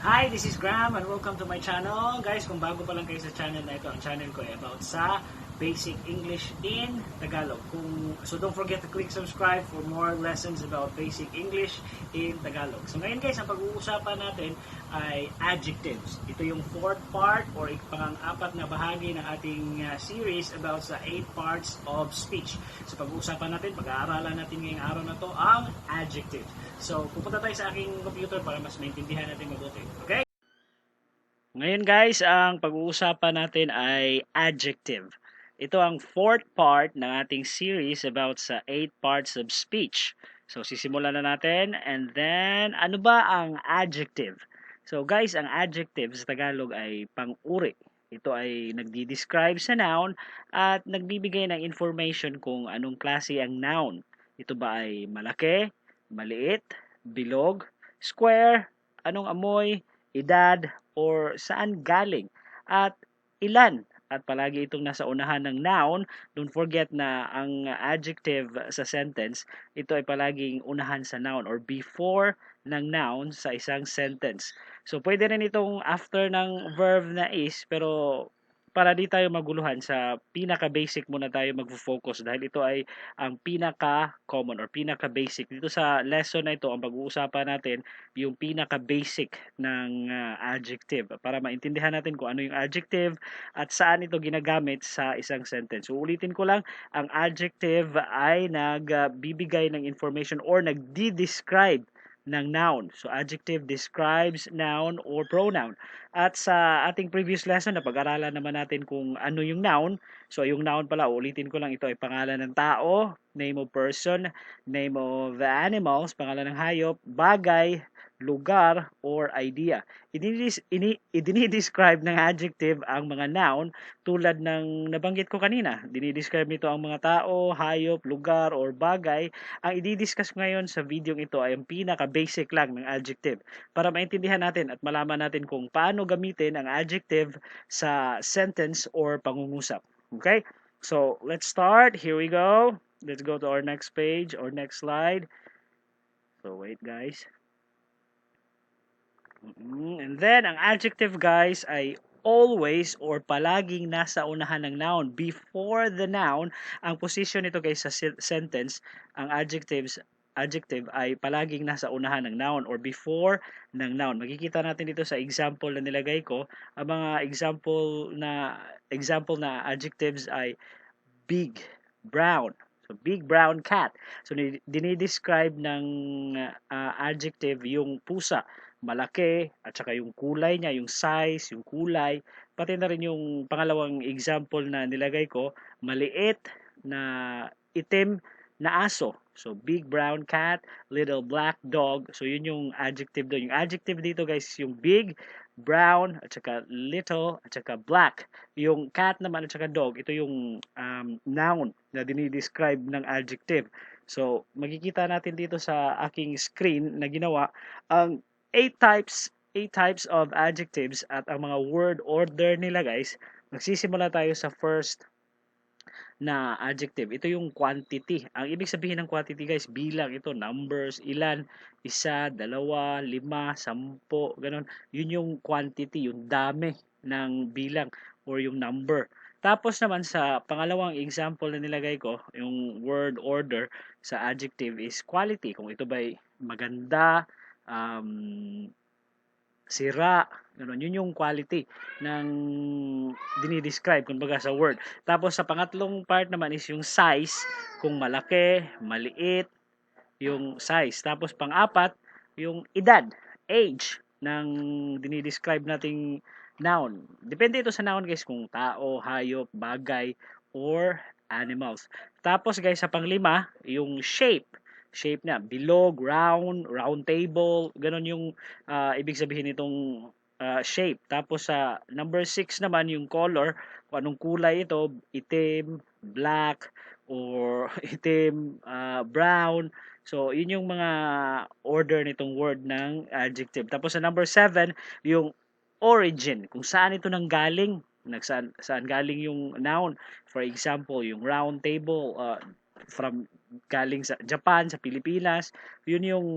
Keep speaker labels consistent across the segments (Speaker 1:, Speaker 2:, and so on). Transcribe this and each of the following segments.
Speaker 1: Hi, this is Graham and welcome to my channel. Guys, kung bago pa lang kayo sa channel na ito, ang channel ko ay about sa basic English in Tagalog. So don't forget to click subscribe for more lessons about basic English in Tagalog. So ngayon guys, ang pag-uusapan natin ay adjectives. Ito yung fourth part or pang-apat na bahagi ng ating series about sa 8 parts of speech. So pag-uusapan natin, pag-aaralan natin ngayong araw na to ang adjective. So pupunta tayo sa aking computer para mas maintindihan natin mabuti. Okay? Ngayon guys, ang pag-uusapan natin ay adjective. Ito ang fourth part ng ating series about sa 8 parts of speech. So sisimulan na natin and then ano ba ang adjective? So guys, ang adjective sa Tagalog ay pang-uri. Ito ay nagdi-describe sa noun at nagbibigay ng information kung anong klase ang noun. Ito ba ay malaki, maliit, bilog, square, anong amoy, edad, or saan galing, at ilan. At palagi itong nasa unahan ng noun. Don't forget na ang adjective sa sentence, ito ay palaging unahan sa noun or before ng noun sa isang sentence. So, pwede rin itong after ng verb na is, pero para di tayo maguluhan, sa pinaka-basic muna tayo magfo-focus dahil ito ay ang pinaka-common or pinaka-basic. Dito sa lesson na ito, ang pag-uusapan natin, yung pinaka-basic ng adjective para maintindihan natin kung ano yung adjective at saan ito ginagamit sa isang sentence. So, ulitin ko lang, ang adjective ay nagbibigay ng information or nagdi-describe ng noun. So, adjective describes noun or pronoun. At sa ating previous lesson, napag-aralan naman natin kung ano yung noun. So, yung noun pala, ulitin ko lang, ito ay pangalan ng tao, name of person, name of animals, pangalan ng hayop, bagay, lugar, or idea. Idini-describe ng adjective ang mga noun tulad ng nabanggit ko kanina. Dinidescribe nito ang mga tao, hayop, lugar, or bagay. Ang i-discuss ngayon sa video ito ay ang pinaka-basic lang ng adjective para maintindihan natin at malaman natin kung paano gamitin ang adjective sa sentence or pangungusap. Okay? So, let's start. Here we go. Let's go to our next page or next slide. So, wait guys. And then, ang adjective guys ay always or palaging nasa unahan ng noun. Before the noun, ang position nito guys sa sentence, ang adjective ay palaging nasa unahan ng noun or before ng noun. Makikita natin dito sa example na nilagay ko, ang mga example na adjectives ay big, brown. So, big brown cat. So, dinidescribe ng adjective yung pusa. Malaki, at saka yung kulay niya, yung size, yung kulay. Pati na rin yung pangalawang example na nilagay ko, maliit na itim na aso. So, big brown cat, little black dog. So, yun yung adjective doon. Yung adjective dito guys, yung big, brown, at saka little, at saka black. Yung cat naman at saka dog, ito yung noun na dinidescribe ng adjective. So, makikita natin dito sa aking screen na ginawa ang 8 types of adjectives at ang mga word order nila guys. Magsisimula tayo sa first na adjective. Ito yung quantity. Ang ibig sabihin ng quantity guys, bilang ito, numbers, ilan, isa, dalawa, lima, sampo, ganun. Yun yung quantity, yung dami ng bilang or yung number. Tapos naman sa pangalawang example na nilagay ko, yung word order sa adjective is quality. Kung ito ba'y maganda, sira, ganun. Yun yung quality ng dinidescribe, kumbaga sa word. Tapos sa pangatlong part naman is yung size, kung malaki, maliit, yung size. Tapos pang-apat, yung edad, age, ng dinidescribe nating noun. Depende ito sa noun guys, kung tao, hayop, bagay, or animals. Tapos guys, sa panglima, yung shape. Shape na, bilog, round table, ganun yung ibig sabihin nitong shape. Tapos sa number 6 naman, yung color, kung anong kulay ito, itim, black, or itim, brown. So, yun yung mga order nitong word ng adjective. Tapos sa number 7, yung origin, kung saan ito nanggaling, saan galing yung noun. For example, yung round table, from galing sa Japan, sa Pilipinas. Yun yung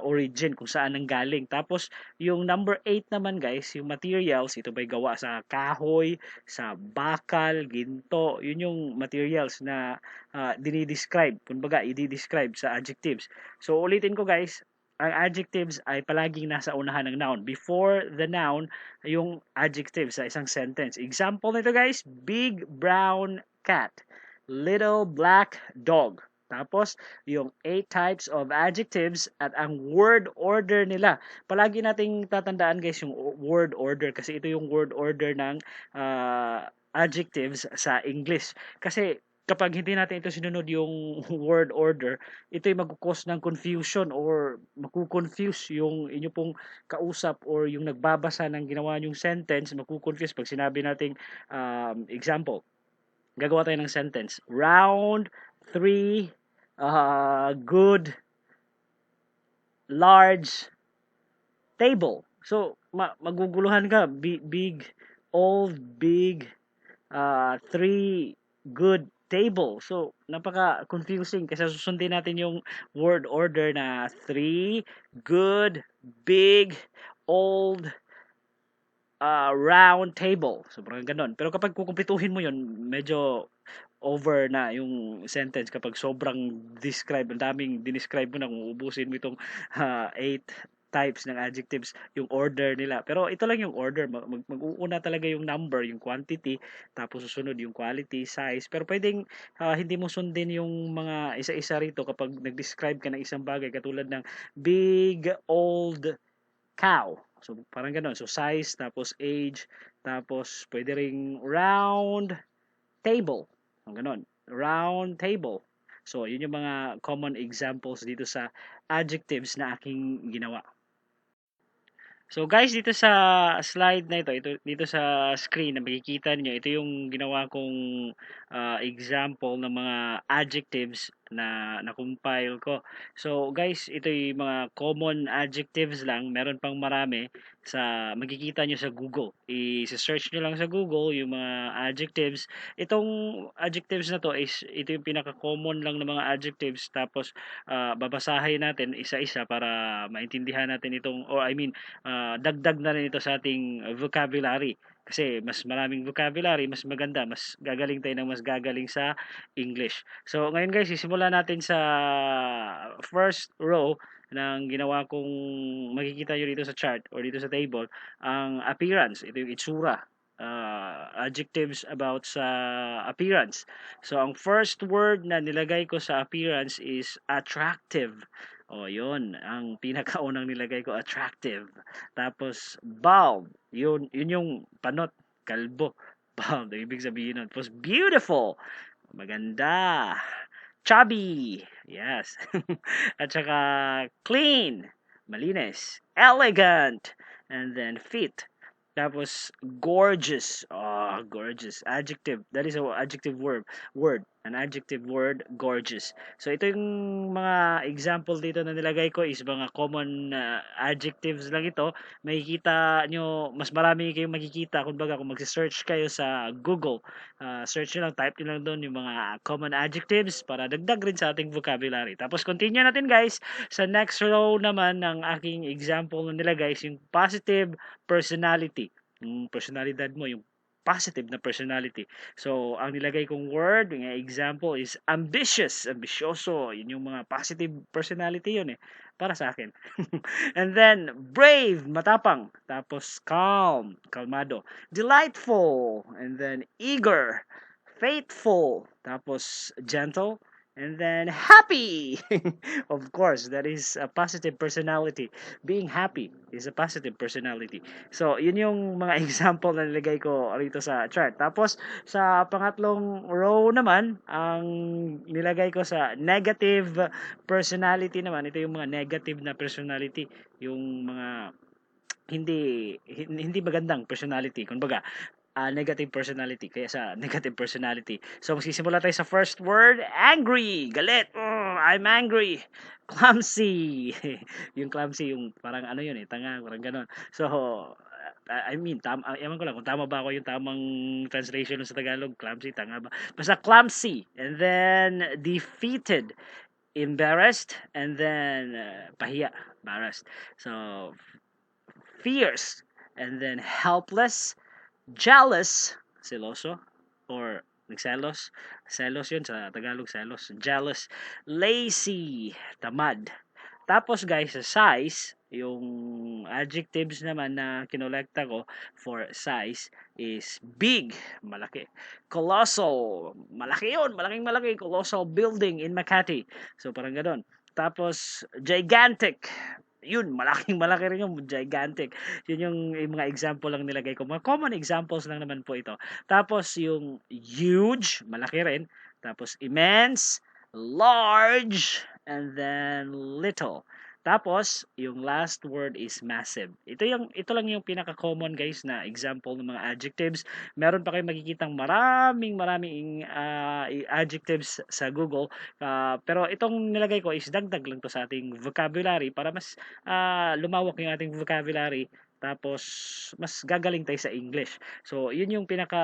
Speaker 1: origin kung saan nang galing. Tapos yung number 8 naman guys, yung materials, ito ba'y gawa sa kahoy, sa bakal, ginto. Yun yung materials na dinidescribe, kumbaga i-describe sa adjectives. So ulitin ko guys, ang adjectives ay palaging nasa unahan ng noun. Before the noun, yung adjective sa isang sentence. Example nito guys, big brown cat, little black dog. Tapos, yung 8 types of adjectives at ang word order nila. Palagi nating tatandaan guys yung word order kasi ito yung word order ng adjectives sa English. Kasi kapag hindi natin ito sinunod yung word order, ito'y mag-cause ng confusion or makukonfuse yung inyo pong kausap or yung nagbabasa ng ginawa yung sentence, makukonfuse pag sinabi nating example. Gagawa tayo ng sentence. Round, 3, good, large, table. So, maguguluhan ka. Big, old, big, 3, good, table. So, napaka-confusing kasi susundin natin yung word order na 3, good, big, old, round table. So, parang ganun. Pero kapag kukumpletuhin mo yun, medyo over na yung sentence kapag sobrang describe, ang daming dinescribe mo na kung ubusin mo itong 8 types ng adjectives, yung order nila. Pero ito lang yung order. Mag-uuna talaga yung number, yung quantity, tapos susunod yung quality, size. Pero pwedeng hindi mo sundin yung mga isa-isa rito kapag nag-describe ka ng isang bagay katulad ng big, old, cow. So, parang ganun. So, size, tapos age, tapos pwede ring round, table. Ang ganun. Round table. So, yun yung mga common examples dito sa adjectives na aking ginawa. So guys, dito sa slide na ito dito sa screen na makikita niyo, ito yung ginawa kong example ng mga adjectives na na-compile ko. So guys, ito yung mga common adjectives lang, meron pang marami sa makikita niyo sa Google. I-search niyo lang sa Google yung mga adjectives. Itong adjectives na to is ito yung pinaka-common lang ng mga adjectives, tapos babasahin natin isa-isa para maintindihan natin itong, or I mean dagdag na rin ito sa ating vocabulary. Kasi mas maraming vocabulary, mas maganda, mas gagaling tayo ng mas gagaling sa English. So, ngayon guys, simulan natin sa first row ng ginawa kong makikita nyo dito sa chart or dito sa table, ang appearance. Ito yung itsura. Adjectives about sa appearance. So, ang first word na nilagay ko sa appearance is attractive. O, yun. Ang pinakaunang nilagay ko, attractive. Tapos, bald. Yun yung panot. Kalbo. Bald. Ibig sabihin nun. Tapos, beautiful. Maganda. Chubby. Yes. At saka, clean. Malinis. Elegant. And then, fit. Tapos, gorgeous. Oh, gorgeous. Adjective. That is an adjective word. An adjective word, gorgeous. So, ito yung mga example dito na nilagay ko is mga common adjectives lang ito. Makikita nyo, mas marami kayong makikita. Kumbaga, kung mag-search kayo sa Google, search nyo lang, type nyo lang doon yung mga common adjectives para dagdag rin sa ating vocabulary. Tapos, continue natin guys. Sa next row naman ng aking example na nilagay is yung positive personality. Yung personalidad mo, yung positive na personality. So, ang nilagay kong word, yung example is ambitious, ambisyoso. Yun yung mga positive personality yun eh. Para sa akin. And then, brave, matapang. Tapos, calm, kalmado. Delightful. And then, eager, faithful. Tapos, gentle. And then, happy! Of course, that is a positive personality. Being happy is a positive personality. So, yun yung mga example na nilagay ko rito sa chart. Tapos, sa pangatlong row naman, ang nilagay ko sa negative personality naman, ito yung mga negative na personality. Yung mga hindi magandang personality. Kumbaga, negative personality. Kaya sa negative personality. So, magsisimula tayo sa first word. Angry. Galit. I'm angry. Clumsy. Yung clumsy, yung parang ano yun eh, tanga, parang ganon. So, I mean, ewan ko lang kung tama ba ako yung tamang translation sa Tagalog. Clumsy, tanga ba? Basta clumsy. And then, defeated, embarrassed, and then, pahiya, embarrassed. So, fierce, and then helpless, jealous, seloso, or nagselos. Selos yun sa Tagalog, selos. Jealous, lazy, tamad. Tapos guys, sa size, yung adjectives naman na kinolekta ko for size is big, malaki. Colossal, malaki yun, malaking malaki. Colossal building in Makati. So parang ganon. Tapos gigantic, yun, malaking malaki rin yung gigantic. Yun yung mga example lang nilagay ko. Mga common examples lang naman po ito. Tapos yung huge, malaki rin. Tapos immense, large, and then little. Tapos, yung last word is massive. Ito lang yung pinaka-common guys na example ng mga adjectives. Meron pa kayong makikitang maraming adjectives sa Google. Pero itong nilagay ko is dagdag lang to sa ating vocabulary para mas lumawak yung ating vocabulary. Tapos, mas gagaling tayo sa English. So, yun yung pinaka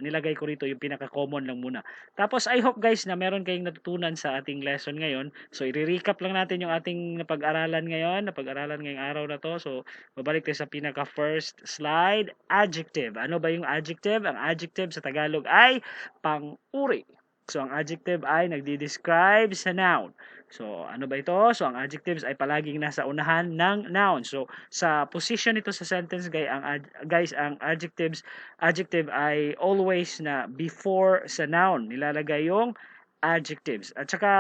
Speaker 1: nilagay ko rito, yung pinaka-common lang muna. Tapos, I hope guys na meron kayong natutunan sa ating lesson ngayon. So, i-recap lang natin yung ating napag-aralan ngayong araw na to. So, babalik tayo sa pinaka-first slide. Adjective. Ano ba yung adjective? Ang adjective sa Tagalog ay pang-uri. So, ang adjective ay nagdi-describe sa noun. So, ano ba ito? So, ang adjectives ay palaging nasa unahan ng noun. So, sa position nito sa sentence, guys, ang adjective ay always na before sa noun. Nilalagay yung adjectives. At saka,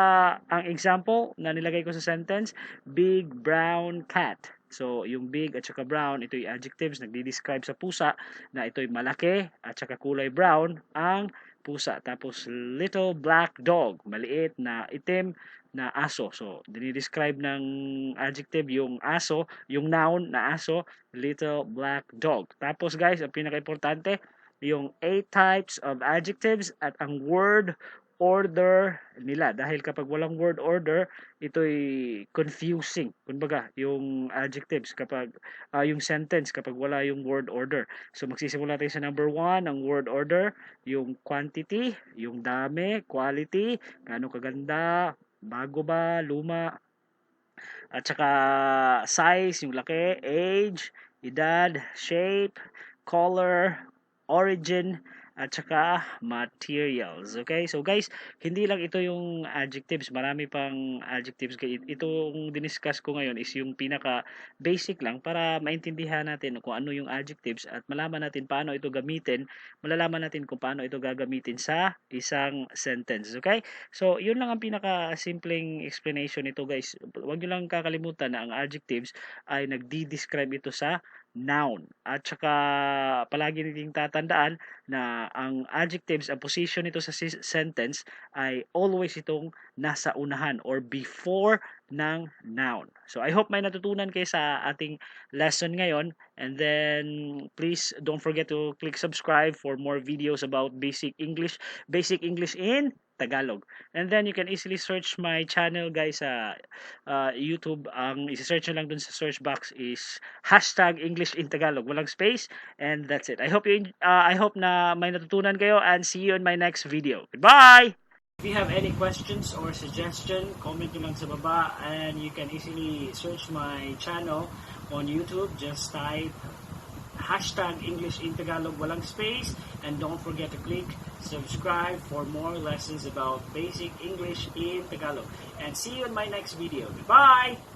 Speaker 1: ang example na nilagay ko sa sentence, big brown cat. So, yung big at saka brown, ito yung adjectives, nagdi-describe sa pusa na ito'y malaki at saka kulay brown ang pusa. Tapos, little black dog, maliit na itim na aso. So, dinidescribe ng adjective yung aso, yung noun na aso, little black dog. Tapos guys, ang pinaka-importante, yung 8 types of adjectives at ang word order nila. Dahil kapag walang word order, ito'y confusing. Kumbaga, yung adjectives kapag yung sentence kapag wala yung word order. So magsisimula tayo sa number 1, ang word order, yung quantity, yung dami, quality, gaano kaganda, bago ba, luma, at saka size, yung laki, age, edad, shape, color, origin, at saka materials. Okay? So guys, hindi lang ito yung adjectives. Marami pang adjectives. Itong diniscuss ko ngayon is yung pinaka basic lang para maintindihan natin kung ano yung adjectives at malaman natin paano ito gamitin. Malalaman natin kung paano ito gagamitin sa isang sentence. Okay? So, yun lang ang pinaka simpleng explanation nito guys. Huwag nyo lang kakalimutan na ang adjectives ay nagdi-describe ito sa noun. At saka palagi niting tatandaan na ang adjectives, ang position nito sa sentence ay always itong nasa unahan or before ng noun. So I hope may natutunan kayo sa ating lesson ngayon, and then please don't forget to click subscribe for more videos about basic English in Tagalog. And then you can easily search my channel guys sa YouTube. Ang isi-search nyo lang dun sa search box is #English in Tagalog. Walang space, and that's it. I hope na may natutunan kayo, and see you in my next video. Goodbye! If you have any questions or suggestion, comment nyo lang sa baba, and you can easily search my channel on YouTube. Just type #English in Tagalog, walang space, and don't forget to click subscribe for more lessons about basic English in Tagalog. And see you in my next video. Goodbye!